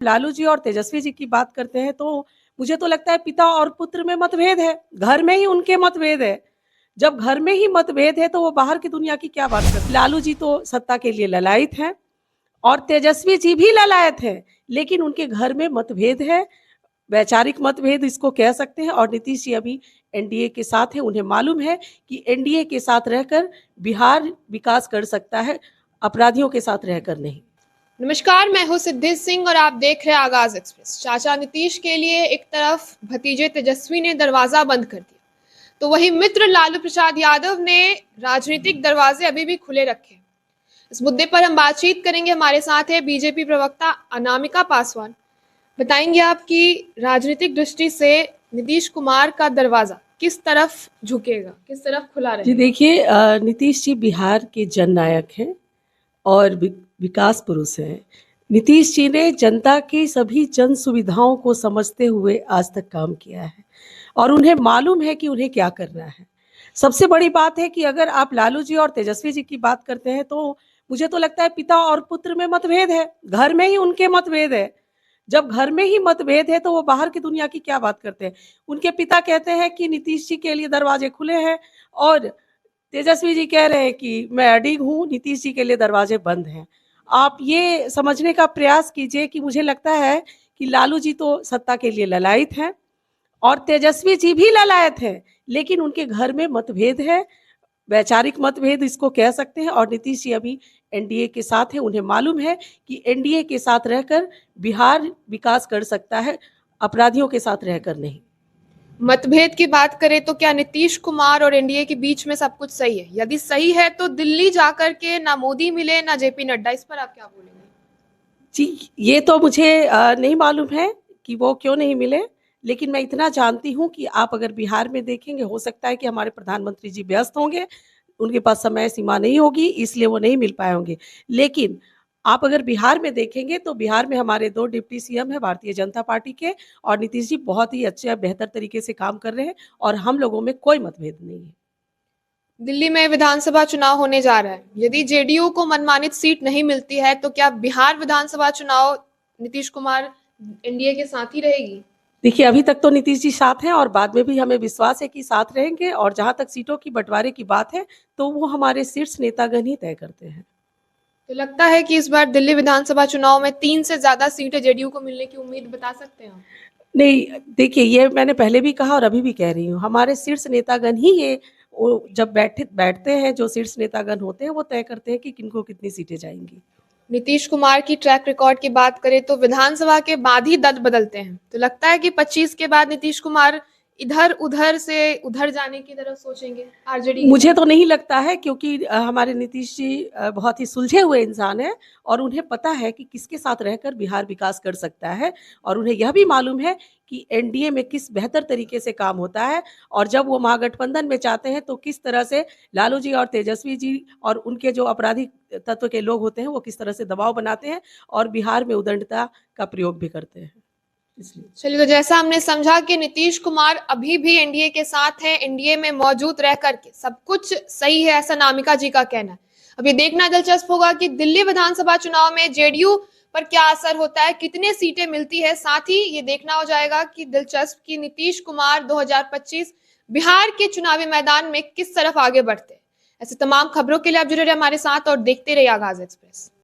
लालू जी और तेजस्वी जी की बात करते हैं तो मुझे तो लगता है पिता और पुत्र में मतभेद है, घर में ही उनके मतभेद है। जब घर में ही मतभेद है तो वो बाहर की दुनिया की क्या बात करते हैं। लालू जी तो सत्ता के लिए ललायत हैं और तेजस्वी जी भी ललायत हैं, लेकिन उनके घर में मतभेद है, वैचारिक मतभेद इसको कह सकते हैं। और नीतीश जी अभी एनडीए के साथ हैं, उन्हें मालूम है कि एनडीए के साथ रहकर बिहार विकास कर सकता है, अपराधियों के साथ रहकर नहीं। नमस्कार, मैं हूं सिद्धि सिंह और आप देख रहे हैं आगाज एक्सप्रेस। चाचा नीतीश के लिए एक तरफ भतीजे तेजस्वी ने दरवाजा बंद कर दिया, तो वहीं मित्र लालू प्रसाद यादव ने राजनीतिक दरवाजे अभी भी खुले रखे। इस मुद्दे पर हम बातचीत करेंगे। हमारे साथ है बीजेपी प्रवक्ता अनामिका पासवान। बताएंगे आपकी राजनीतिक दृष्टि से नीतीश कुमार का दरवाजा किस तरफ झुकेगा, किस तरफ खुला जी रहेगा? देखिए, नीतीश जी बिहार के जननायक हैं और विकास पुरुष हैं। नीतीश जी ने जनता की सभी जन सुविधाओं को समझते हुए आज तक काम किया है और उन्हें मालूम है कि उन्हें क्या करना है। सबसे बड़ी बात है कि अगर आप लालू जी और तेजस्वी जी की बात करते हैं तो मुझे तो लगता है पिता और पुत्र में मतभेद है, घर में ही उनके मतभेद है। जब घर में ही मतभेद है तो वो बाहर की दुनिया की क्या बात करते हैं। उनके पिता कहते हैं कि नीतीश जी के लिए दरवाजे खुले हैं और तेजस्वी जी कह रहे हैं कि मैं अडिग हूँ, नीतीश जी के लिए दरवाजे बंद हैं। आप ये समझने का प्रयास कीजिए कि मुझे लगता है कि लालू जी तो सत्ता के लिए ललायत हैं और तेजस्वी जी भी ललायत हैं, लेकिन उनके घर में मतभेद है, वैचारिक मतभेद इसको कह सकते हैं। और नीतीश जी अभी एनडीए के साथ हैं, उन्हें मालूम है कि एनडीए के साथ रहकर बिहार विकास कर सकता है, अपराधियों के साथ रहकर नहीं। मतभेद की बात करें तो क्या नीतीश कुमार और एनडीए के बीच में सब कुछ सही है? यदि सही है तो दिल्ली जाकर के ना मोदी मिले ना जेपी नड्डा, इस पर आप क्या बोलेंगे? जी, ये तो मुझे नहीं मालूम है कि वो क्यों नहीं मिले, लेकिन मैं इतना जानती हूँ कि आप अगर बिहार में देखेंगे, हो सकता है कि हमारे प्रधानमंत्री जी व्यस्त होंगे, उनके पास समय सीमा नहीं होगी, इसलिए वो नहीं मिल पाए होंगे। लेकिन आप अगर बिहार में देखेंगे, तो बिहार में हमारे 2 डिप्टी सीएम हैं भारतीय जनता पार्टी के और नीतीश जी बहुत ही अच्छे और बेहतर तरीके से काम कर रहे हैं और हम लोगों में कोई मतभेद नहीं है। दिल्ली में विधानसभा चुनाव होने जा रहा है। यदि जेडीयू को मनमानित सीट नहीं मिलती है तो क्या बिहार विधानसभा चुनाव नीतीश कुमार एनडीए के साथ ही रहेगी? देखिए, अभी तक तो नीतीश जी साथ हैं और बाद में भी हमें विश्वास है कि साथ रहेंगे और जहाँ तक सीटों की बँटवारे की बात है, तो वो हमारे शीर्ष नेतागण ही तय करते हैं। तो लगता है कि इस बार दिल्ली विधानसभा चुनाव में 3 से ज्यादा सीटें जेडीयू को मिलने की उम्मीद बता सकते हैं? नहीं, देखिए ये मैंने पहले भी कहा और अभी भी कह रही हूँ, हमारे शीर्ष नेतागण ही ये वो जब बैठते हैं, जो शीर्ष नेतागण होते हैं, वो तय करते हैं कि किनको कितनी सीटें जाएँगी। नीतीश कुमार की ट्रैक रिकॉर्ड की बात करें तो विधानसभा के बाद ही दल बदलते हैं, तो लगता है कि 25 के बाद नीतीश कुमार इधर उधर से उधर जाने की तरफ सोचेंगे आरजेडी की मुझे तरफ। तो नहीं लगता है क्योंकि हमारे नीतीश जी बहुत ही सुलझे हुए इंसान हैं और उन्हें पता है कि किसके साथ रहकर बिहार विकास कर सकता है और उन्हें यह भी मालूम है कि एनडीए में किस बेहतर तरीके से काम होता है और जब वो महागठबंधन में चाहते हैं तो किस तरह से लालू जी और तेजस्वी जी और उनके जो आपराधिक तत्व के लोग होते हैं वो किस तरह से दबाव बनाते हैं और बिहार में उदंडता का प्रयोग भी करते हैं। इसलिए चलिए, तो जैसा हमने समझा कि नीतीश कुमार अभी भी एनडीए के साथ हैं, एनडीए में मौजूद रह करके सब कुछ सही है, ऐसा नामिका जी का कहना है। अब ये देखना दिलचस्प होगा कि दिल्ली विधानसभा चुनाव में जेडीयू पर क्या असर होता है, कितने सीटें मिलती है। साथ ही ये देखना हो जाएगा कि दिलचस्प कि नीतीश कुमार 2025 बिहार के चुनावी मैदान में किस तरफ आगे बढ़ते हैं। ऐसे तमाम खबरों के लिए आप जुड़े रहे हमारे साथ और देखते रहिए आगाज एक्सप्रेस।